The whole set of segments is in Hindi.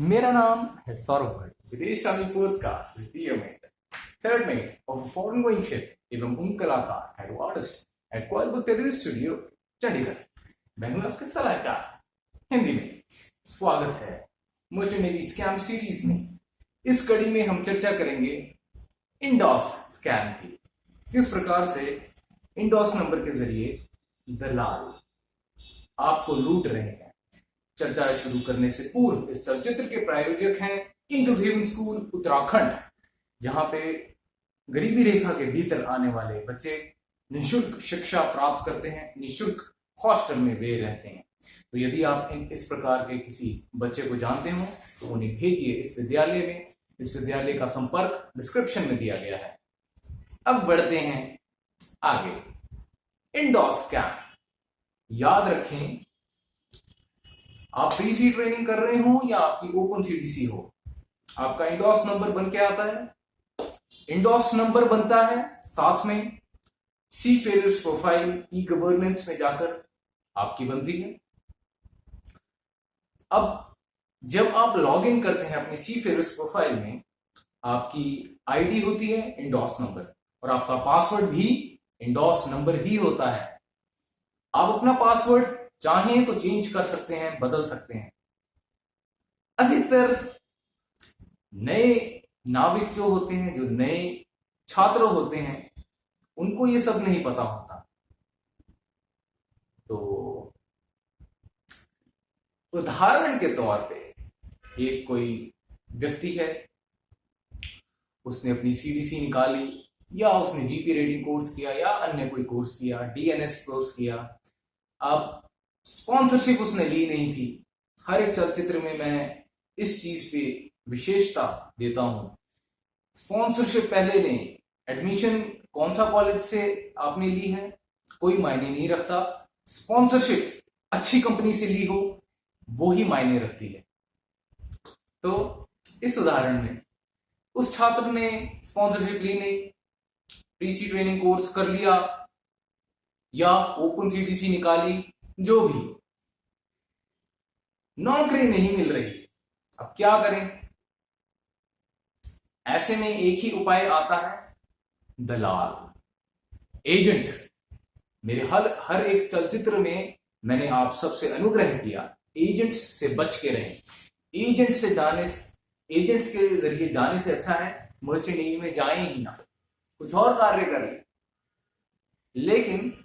मेरा नाम है सौरभ भट्ट, विदेश कामी podcast with dear mate, third mate of a foreign going ship एवं उन कलाकार एंड आर्टिस्ट एट कोयलबुत्तेरी स्टूडियो चंडीगढ़। मैं हूं आपके सलाहकार। हिंदी में स्वागत है मुझे मेरी स्कैम सीरीज में। इस कड़ी में हम चर्चा करेंगे इंडॉस स्कैम की। किस प्रकार से इंडॉस नंबर के जरिए दलाल आपको लूट रहे हैं। चर्चा शुरू करने से पूर्व इस चलचित्र के प्रायोजक हैं एंजल्स हेवन स्कूल उत्तराखंड, जहां पे गरीबी रेखा के भीतर आने वाले बच्चे निःशुल्क शिक्षा प्राप्त करते हैं। निःशुल्क हॉस्टल में वे रहते हैं। तो यदि आप इस प्रकार के किसी बच्चे को जानते हो तो उन्हें भेजिए इस विद्यालय में। इस विद्यालय का संपर्क डिस्क्रिप्शन में दिया गया है। अब बढ़ते हैं आगे। इंडॉस स्कैम, याद रखें, आप पीसी ट्रेनिंग कर रहे हो या आपकी ओपन सीडीसी हो, आपका इंडॉस नंबर बन के आता है। इंडॉस नंबर बनता है साथ में सी फेयर्स प्रोफाइल ई गवर्नेंस में जाकर आपकी बनती है। अब जब आप लॉग इन करते हैं अपनी सी फेयर्स प्रोफाइल में, आपकी आईडी होती है इंडॉस नंबर और आपका पासवर्ड भी इंडॉस नंबर ही होता है। आप अपना पासवर्ड चाहें तो चेंज कर सकते हैं, बदल सकते हैं। अधिकतर नए नाविक जो होते हैं, जो नए छात्र होते हैं, उनको ये सब नहीं पता होता। तो उदाहरण के तौर पे एक कोई व्यक्ति है, उसने अपनी सीडीसी निकाली या उसने जीपी रेटिंग कोर्स किया या अन्य कोई कोर्स किया, डीएनएस कोर्स किया। अब स्पॉन्सरशिप उसने ली नहीं थी। हर एक चलचित्र में मैं इस चीज पे विशेषता देता हूं। स्पॉन्सरशिप पहले लें। एडमिशन कौन सा कॉलेज से आपने ली है कोई मायने नहीं रखता। स्पॉन्सरशिप अच्छी कंपनी से ली हो वो ही मायने रखती है। तो इस उदाहरण में उस छात्र ने स्पॉन्सरशिप ली नहीं, पीसी ट्रेनिंग कोर्स कर लिया या ओपन सीडीसी निकाली, जो भी, नौकरी नहीं मिल रही। अब क्या करें? ऐसे में एक ही उपाय आता है, दलाल, एजेंट। मेरे हर एक चलचित्र में मैंने आप सबसे अनुग्रह किया, एजेंट्स से बच के रहें। एजेंट्स के जरिए जाने से अच्छा है मर्चेंट नेवी में जाएं ही ना, कुछ और कार्य करें। लेकिन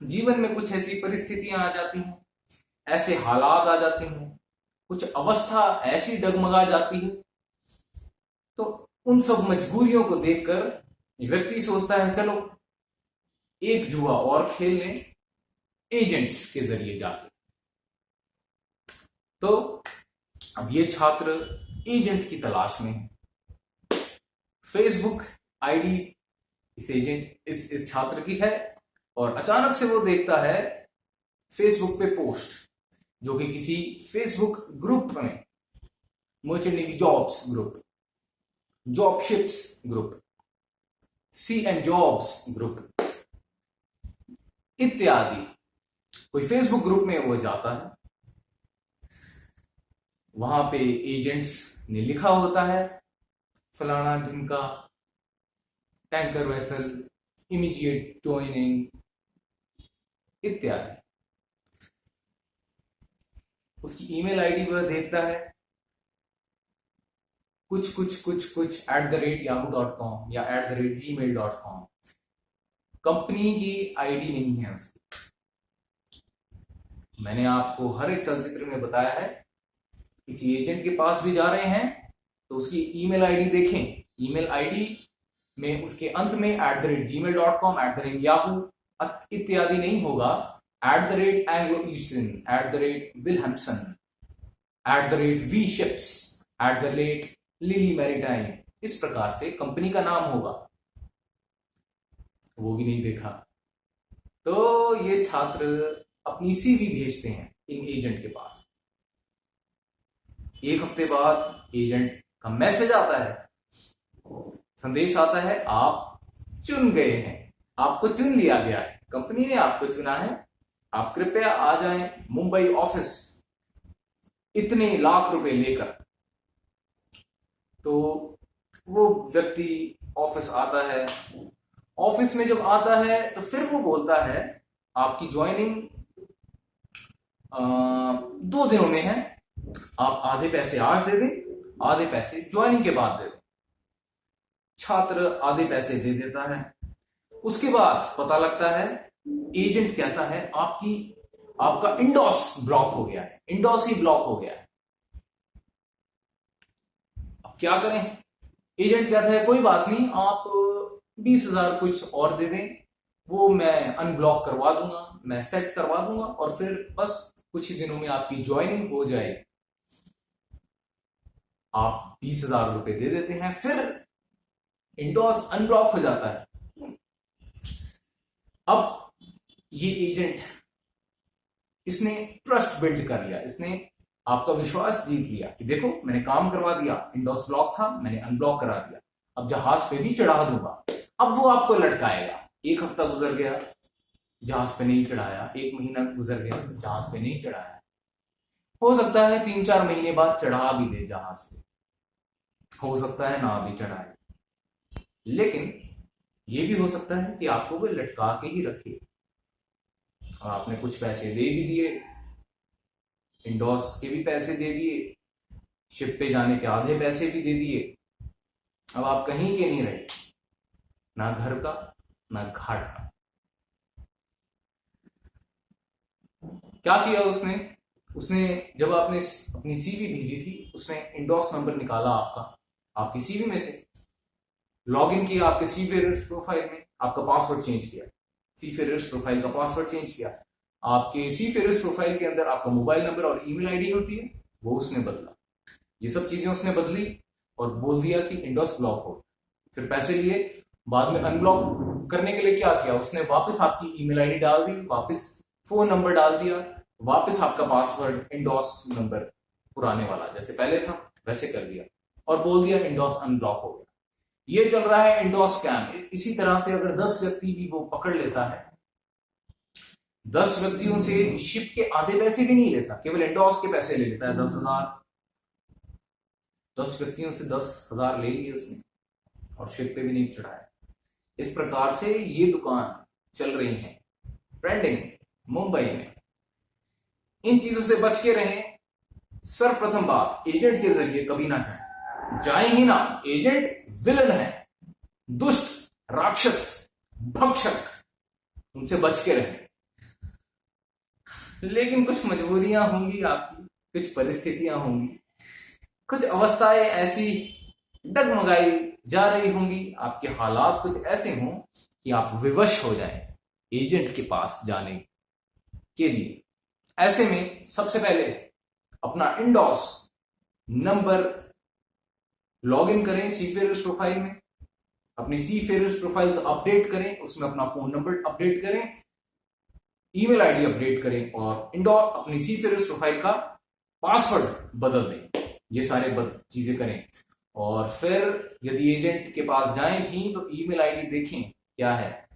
जीवन में कुछ ऐसी परिस्थितियां आ जाती हैं, ऐसे हालात आ जाते हैं, कुछ अवस्था ऐसी डगमगा जाती है, तो उन सब मजबूरियों को देखकर व्यक्ति सोचता है चलो एक जुआ और खेल लें एजेंट्स के जरिए जाकर। तो अब ये छात्र एजेंट की तलाश में है। फेसबुक आईडी इस छात्र की है और अचानक से वो देखता है फेसबुक पे पोस्ट, जो कि किसी फेसबुक ग्रुप में, merchant navy jobs group, jobships group, sea and jobs group इत्यादि कोई फेसबुक ग्रुप में वो जाता है। वहां पे एजेंट्स ने लिखा होता है फलाना ढिमका, टैंकर वेसल, इमीडिएट ज्वाइनिंग इत्यादि। उसकी ईमेल आईडी वह देखता है कुछ @yahoo.com या @gmail.com। कंपनी की आईडी नहीं है उसकी। मैंने आपको हर एक चलचित्र में बताया है, किसी एजेंट के पास भी जा रहे हैं तो उसकी ईमेल आईडी देखें। ईमेल आईडी में उसके अंत में @gmail.com, @yahoo इत्यादि नहीं होगा। @Anglo Eastern, @Wilhelmsen, @VShips, @Lily Maritime, इस प्रकार से कंपनी का नाम होगा। वो भी नहीं देखा। तो ये छात्र अपनी सीवी भेजते हैं इन एजेंट के पास। एक हफ्ते बाद एजेंट का मैसेज आता है, संदेश आता है, आप चुन गए हैं, आपको चुन लिया गया है, कंपनी ने आपको चुना है, आप कृपया आ जाएं मुंबई ऑफिस इतने लाख रुपए लेकर। तो वो व्यक्ति ऑफिस आता है। ऑफिस में जब आता है तो फिर वो बोलता है आपकी ज्वाइनिंग 2 दिनों में है, आप आधे पैसे आज दे दें, आधे पैसे ज्वाइनिंग के बाद दे दें। छात्र आधे पैसे दे देता है। उसके बाद पता लगता है, एजेंट कहता है आपका इंडोस ब्लॉक हो गया है, इंडोस ही ब्लॉक हो गया है। अब क्या करें? एजेंट कहता है कोई बात नहीं, आप 20,000 कुछ और दे दें, वो मैं अनब्लॉक करवा दूंगा, मैं सेट करवा दूंगा और फिर बस कुछ ही दिनों में आपकी ज्वाइनिंग हो जाएगी। आप 20,000 रुपए दे देते हैं, फिर इंडोस अनब्लॉक हो जाता है। अब ये एजेंट, इसने ट्रस्ट बिल्ड कर लिया, इसने आपका विश्वास जीत लिया कि देखो मैंने काम करवा दिया, इंडोस ब्लॉक था, मैंने अनब्लॉक करा दिया, अब जहाज पे भी चढ़ा दूंगा। अब वो आपको लटकाएगा। 1 हफ्ता गुजर गया, जहाज पे नहीं चढ़ाया, 1 महीना गुजर गया, जहाज पे नहीं चढ़ाया, हो सकता है 3-4 महीने बाद चढ़ा भी दे जहाज पे, हो सकता है ना भी चढ़ाए, लेकिन ये भी हो सकता है कि आपको वो लटका के ही रखे। और आपने कुछ पैसे दे भी दिए, इंडोस के भी पैसे दे दिए, शिप पे जाने के आधे पैसे भी दे दिए। अब आप कहीं के नहीं रहे, ना घर का ना घाट का। क्या किया उसने? उसने जब आपने अपनी सीवी भेजी थी, उसने इंडोस नंबर निकाला आपकी सीवी में से, लॉगिन किया आपके सीफेयरर्स प्रोफाइल में, आपका पासवर्ड चेंज किया, सीफेयरर्स प्रोफाइल का पासवर्ड चेंज किया। आपके सीफेयरर्स प्रोफाइल के अंदर आपका मोबाइल नंबर और ईमेल आईडी होती है, वो उसने बदला। ये सब चीजें उसने बदली और बोल दिया कि इंडोस ब्लॉक हो। फिर पैसे लिए, बाद में अनब्लॉक करने के लिए क्या किया उसने? वापस आपकी ईमेल आईडी डाल दी, वापस फोन नंबर डाल दिया, वापस आपका पासवर्ड इंडोस नंबर पुराने वाला जैसे पहले था वैसे कर दिया और बोल दिया इंडोस अनब्लॉक हो गया। ये चल रहा है इंडोस स्कैम। इसी तरह से अगर 10 व्यक्ति भी वो पकड़ लेता है, 10 व्यक्तियों से शिप के आधे पैसे भी नहीं लेता, केवल इंडोस के पैसे ले लेता है 10,000। 10 व्यक्तियों से 10,000 ले लिए उसने और शिप पे भी नहीं चढ़ाया। इस प्रकार से ये दुकान चल रही है ट्रेंडिंग मुंबई में। इन चीजों से बच के रहें। सर्वप्रथम बात, एजेंट के जरिए कभी ना जाए ही ना। एजेंट विलन है, दुष्ट, राक्षस, भक्षक, उनसे बच के रहें। लेकिन कुछ मजबूरियां होंगी आपकी, कुछ परिस्थितियां होंगी, कुछ अवस्थाएं ऐसी डगमगाई जा रही होंगी, आपके हालात कुछ ऐसे हों कि आप विवश हो जाएं एजेंट के पास जाने के लिए। ऐसे में सबसे पहले अपना इंडोस नंबर लॉगिन करें सीफेयरर्स प्रोफाइल में, अपनी सीफेयरर्स प्रोफाइल अपडेट करें, उसमें अपना फोन नंबर अपडेट करें, ईमेल आईडी अपडेट करें और इंडोर अपनी सीफेयरर्स प्रोफाइल का पासवर्ड बदल दें। ये सारे चीजें करें और फिर यदि एजेंट के पास जाएं भी तो ईमेल आईडी देखें क्या है।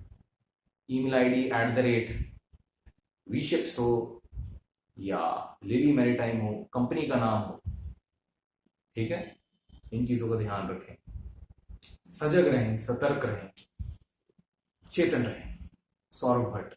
ईमेल आईडी @vships हो या लिली मैरीटाइम हो, कंपनी का नाम हो, ठीक है। इन चीजों का ध्यान रखें, सजग रहें, सतर्क रहें, चेतन रहें। सौरभ भट्ट।